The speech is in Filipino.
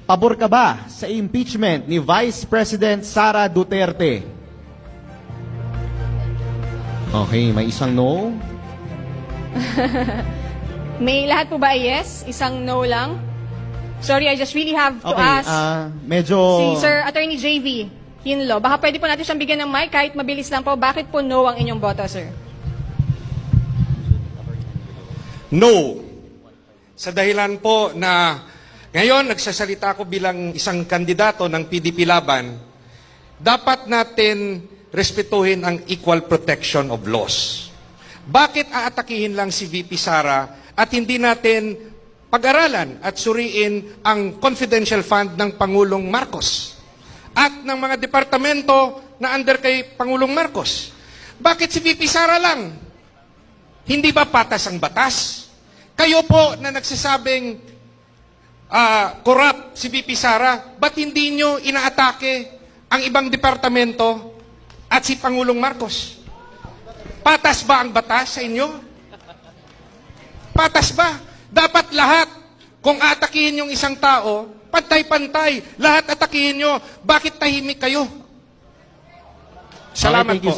Pabor ka ba sa impeachment ni Vice President Sara Duterte? Okay, may isang no. May lahat po ba ay yes? Isang no lang? Sorry, I just really have to Okay, ask medyo... si Sir Attorney JV Hinlo. Baka pwede po natin siyang bigyan ng mic kahit mabilis lang po. Bakit po no ang inyong boto, sir? No. Sa dahilan po na ngayon nagsasalita ako bilang isang kandidato ng PDP Laban, dapat natin respetuhin ang equal protection of laws. Bakit aatakihin lang si VP Sara at hindi natin pag-aralan at suriin ang confidential fund ng Pangulong Marcos at ng mga departamento na under kay Pangulong Marcos? Bakit si VP Sara lang? Hindi ba patas ang batas? Kayo po na nagsasabing corrupt si VP Sara, ba't hindi nyo inaatake ang ibang departamento at si Pangulong Marcos? Patas ba ang batas sa inyo? Patas ba? Dapat lahat, kung atakihin yung isang tao, pantay-pantay, lahat atakihin nyo. Bakit tahimik kayo? Salamat Okay, thank you po.